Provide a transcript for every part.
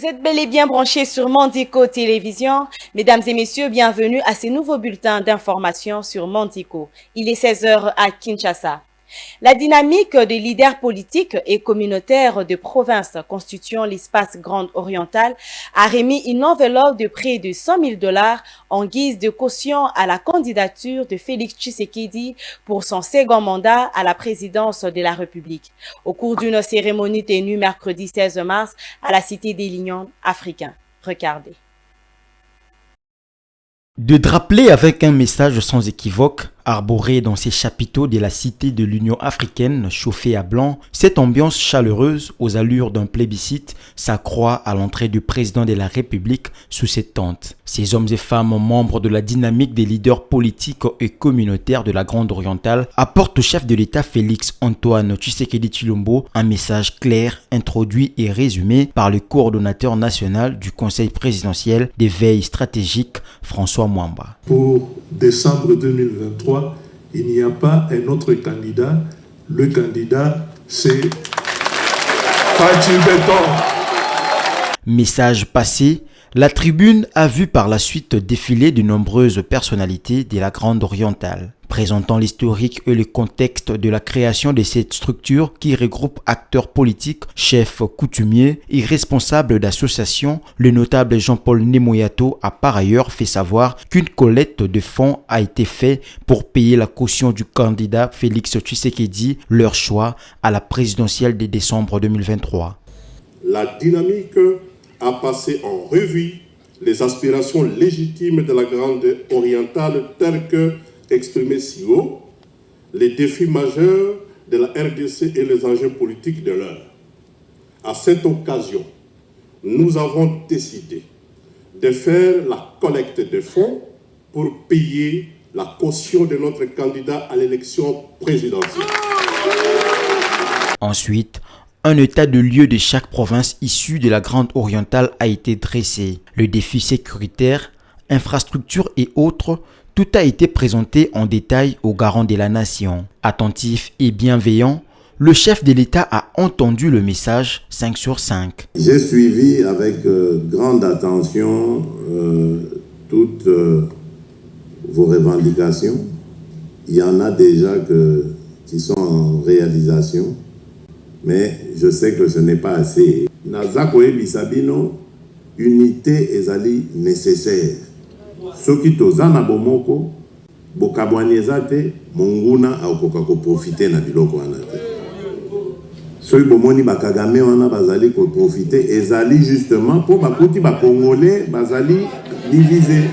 Vous êtes bel et bien branchés sur Mandico Télévision. Mesdames et messieurs, bienvenue à ce nouveau bulletin d'information sur Mandico. Il est 16 h à Kinshasa. La dynamique des leaders politiques et communautaires de provinces constituant l'espace Grande Orientale a remis une enveloppe de près de 100 000 $ en guise de caution à la candidature de Félix Tshisekedi pour son second mandat à la présidence de la République, au cours d'une cérémonie tenue mercredi 16 mars à la Cité des Lions africains. Regardez. De drapeler avec un message sans équivoque, arboré dans ces chapiteaux de la Cité de l'Union africaine chauffée à blanc, cette ambiance chaleureuse aux allures d'un plébiscite s'accroît à l'entrée du président de la République sous cette tente. Ces hommes et femmes membres de la dynamique des leaders politiques et communautaires de la Grande Orientale apportent au chef de l'État Félix Antoine Tshisekedi Tshilombo un message clair, introduit et résumé par le coordonnateur national du Conseil présidentiel des veilles stratégiques, François Mwamba. Pour décembre 2023, il n'y a pas un autre candidat. Le candidat, c'est Fatou Béton. Message passé, la tribune a vu par la suite défiler de nombreuses personnalités de la Grande Orientale, présentant l'historique et le contexte de la création de cette structure qui regroupe acteurs politiques, chefs coutumiers et responsables d'associations. Le notable Jean-Paul Nemoyato a par ailleurs fait savoir qu'une collecte de fonds a été faite pour payer la caution du candidat Félix Tshisekedi, leur choix à la présidentielle de décembre 2023. La dynamique a passé en revue les aspirations légitimes de la Grande Orientale telles que exprimées si haut, les défis majeurs de la RDC et les enjeux politiques de l'heure. À cette occasion, nous avons décidé de faire la collecte de fonds pour payer la caution de notre candidat à l'élection présidentielle. Ensuite, un état de lieu de chaque province issue de la Grande Orientale a été dressé. Le défi sécuritaire, infrastructures et autres, tout a été présenté en détail aux garants de la nation. Attentif et bienveillant, le chef de l'État a entendu le message 5 sur 5. J'ai suivi avec grande attention toutes vos revendications. Il y en a déjà qui sont en réalisation. Mais je sais que ce n'est pas assez. Nazako Ebisabino, unité ezali nécessaire. Soki tozana bomoko, bokabwanezate, monguna akoka ko profiter na biloko wana te. Soki bomoni bakagame wana bazali ko profiter ezali justement pour bakoti ba congolais bazali diviser.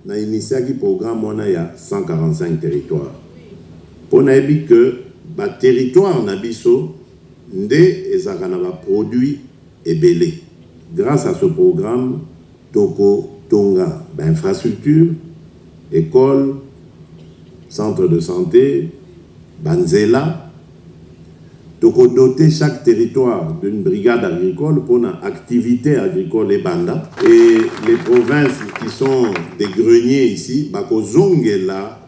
Na initiaki programme wana ya 145 territoires. Pona ebi que ba territoire na biso Ndé ezakana ba produit ebele. Grâce à ce programme, Toko Tonga, infrastructure, école, centre de santé, Banzela. Toko doter chaque territoire d'une brigade agricole pour une activité agricole et banda. Et les provinces qui sont des greniers ici, bako zonge la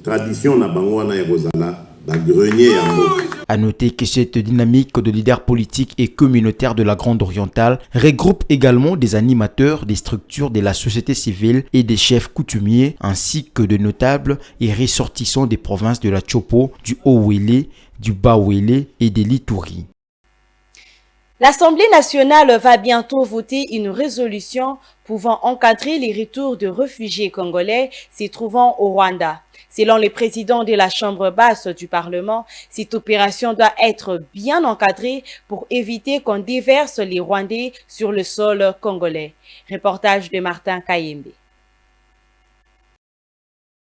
tradition na bango na Yerozala, ba grenier en À noter que cette dynamique de leaders politiques et communautaires de la Grande Orientale regroupe également des animateurs, des structures de la société civile et des chefs coutumiers, ainsi que de notables et ressortissants des provinces de la Tchopo, du Haut-Ouélé, du Bas-Ouélé et de l'Ituri. L'Assemblée nationale va bientôt voter une résolution pouvant encadrer les retours de réfugiés congolais se trouvant au Rwanda. Selon le président de la Chambre basse du Parlement, cette opération doit être bien encadrée pour éviter qu'on déverse les Rwandais sur le sol congolais. Reportage de Martin Kayembe.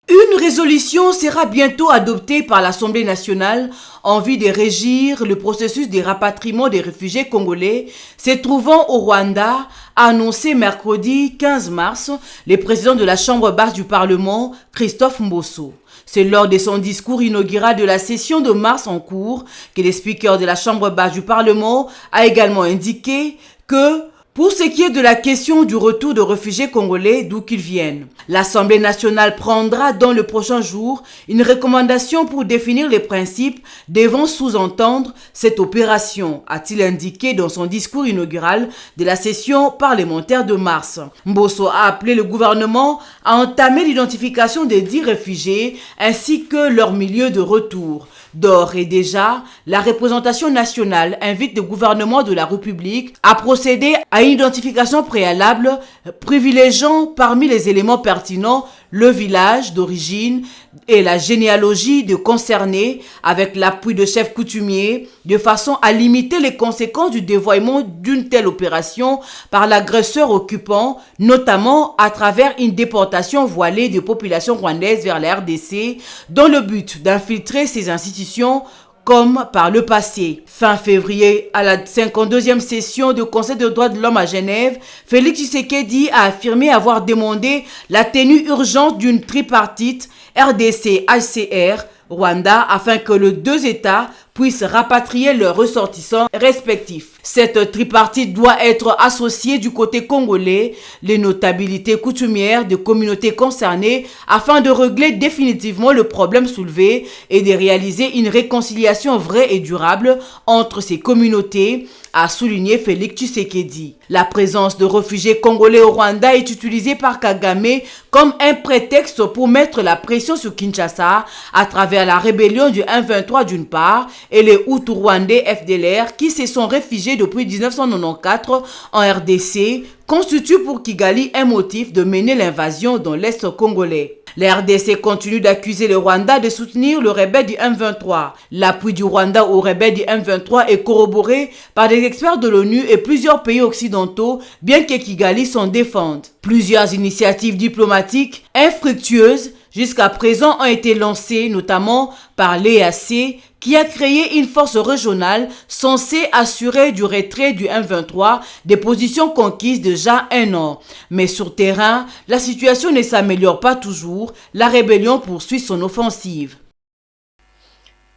Une résolution sera bientôt adoptée par l'Assemblée nationale en vue de régir le processus de rapatriement des réfugiés congolais se trouvant au Rwanda, a annoncé mercredi 15 mars le président de la Chambre basse du Parlement, Christophe Mbosso. C'est lors de son discours inaugural de la session de mars en cours que le speaker de la Chambre basse du Parlement a également indiqué que Pour ce qui est de la question du retour de réfugiés congolais d'où qu'ils viennent, l'Assemblée nationale prendra dans le prochain jour une recommandation pour définir les principes devant sous-entendre cette opération, a-t-il indiqué dans son discours inaugural de la session parlementaire de mars. Mbosso a appelé le gouvernement à entamer l'identification des 10 réfugiés ainsi que leur milieu de retour. D'ores et déjà, la représentation nationale invite le gouvernement de la République à procéder à une identification préalable privilégiant parmi les éléments pertinents le village d'origine et la généalogie de concernés avec l'appui de chefs coutumiers de façon à limiter les conséquences du dévoiement d'une telle opération par l'agresseur occupant, notamment à travers une déportation voilée de populations rwandaises vers la RDC dans le but d'infiltrer ces institutions comme par le passé. Fin février, à la 52e session du Conseil des droits de l'homme à Genève, Félix Tshisekedi a affirmé avoir demandé la tenue urgente d'une tripartite RDC-HCR Rwanda afin que les deux États puissent rapatrier leurs ressortissants respectifs. Cette tripartite doit être associée du côté congolais, les notabilités coutumières des communautés concernées afin de régler définitivement le problème soulevé et de réaliser une réconciliation vraie et durable entre ces communautés, a souligné Félix Tshisekedi. La présence de réfugiés congolais au Rwanda est utilisée par Kagame comme un prétexte pour mettre la pression sur Kinshasa à travers la rébellion du M23 d'une part et les Hutus rwandais FDLR qui se sont réfugiés depuis 1994 en RDC constitue pour Kigali un motif de mener l'invasion dans l'Est congolais. La RDC continue d'accuser le Rwanda de soutenir le rebelle du M23. L'appui du Rwanda au rebelle du M23 est corroboré par des experts de l'ONU et plusieurs pays occidentaux, bien que Kigali s'en défende. Plusieurs initiatives diplomatiques infructueuses jusqu'à présent ont été lancées, notamment par l'EAC, qui a créé une force régionale censée assurer du retrait du M23 des positions conquises déjà un an. Mais sur terrain, la situation ne s'améliore pas toujours. La rébellion poursuit son offensive.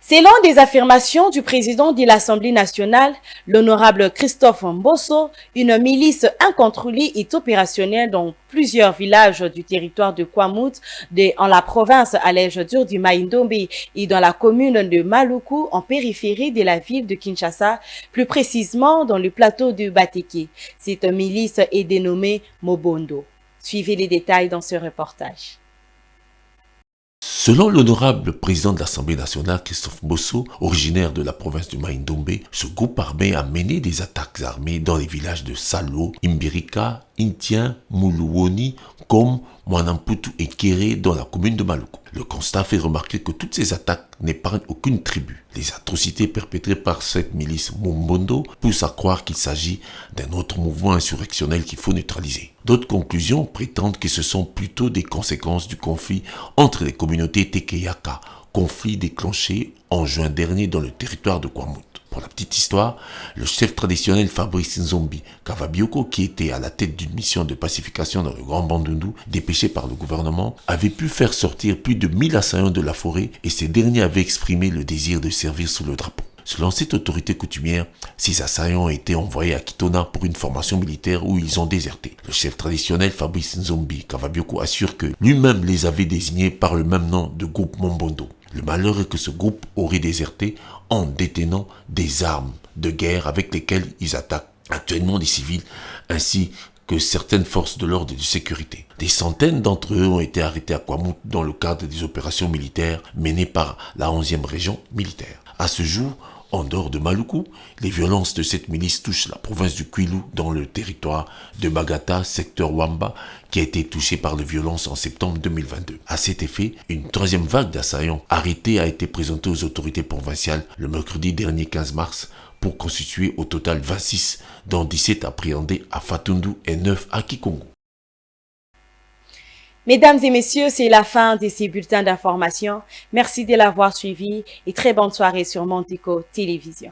Selon des affirmations du président de l'Assemblée nationale, l'honorable Christophe Mbosso, une milice incontrôlée est opérationnelle dans plusieurs villages du territoire de Kwamout, en la province à l'âge dur du Mai-Ndombe et dans la commune de Maluku, en périphérie de la ville de Kinshasa, plus précisément dans le plateau de Bateke. Cette milice est dénommée Mobondo. Suivez les détails dans ce reportage. Selon l'honorable président de l'Assemblée nationale, Christophe Mbosso, originaire de la province du Mai-Ndombe, ce groupe armé a mené des attaques armées dans les villages de Salo, Imbirika, Intien, Muluwoni, comme Mwanamputu et Kéré dans la commune de Maluku. Le constat fait remarquer que toutes ces attaques n'épargnent aucune tribu. Les atrocités perpétrées par cette milice Mobondo poussent à croire qu'il s'agit d'un autre mouvement insurrectionnel qu'il faut neutraliser. D'autres conclusions prétendent que ce sont plutôt des conséquences du conflit entre les communautés Tekeyaka, conflit déclenché en juin dernier dans le territoire de Kwamout. Pour la petite histoire, le chef traditionnel Fabrice Nzombi Kavabioko, qui était à la tête d'une mission de pacification dans le Grand Bandundu, dépêché par le gouvernement, avait pu faire sortir plus de 1000 assaillants de la forêt et ces derniers avaient exprimé le désir de servir sous le drapeau. Selon cette autorité coutumière, ces assaillants ont été envoyés à Kitona pour une formation militaire où ils ont déserté. Le chef traditionnel Fabrice Nzombi Kavabioko assure que lui-même les avait désignés par le même nom de groupe Mobondo. Le malheur est que ce groupe aurait déserté en détenant des armes de guerre avec lesquelles ils attaquent actuellement des civils ainsi que certaines forces de l'ordre et de sécurité. Des centaines d'entre eux ont été arrêtés à Kwamout dans le cadre des opérations militaires menées par la 11e région militaire. À ce jour, en dehors de Maluku, les violences de cette milice touchent la province du Kwilu dans le territoire de Bagata, secteur Wamba, qui a été touché par les violences en septembre 2022. À cet effet, une troisième vague d'assaillants arrêtés a été présentée aux autorités provinciales le mercredi dernier 15 mars pour constituer au total 26, dont 17 appréhendés à Fatundu et 9 à Kikongo. Mesdames et messieurs, c'est la fin de ces bulletins d'information. Merci de l'avoir suivi et très bonne soirée sur Montiko Télévision.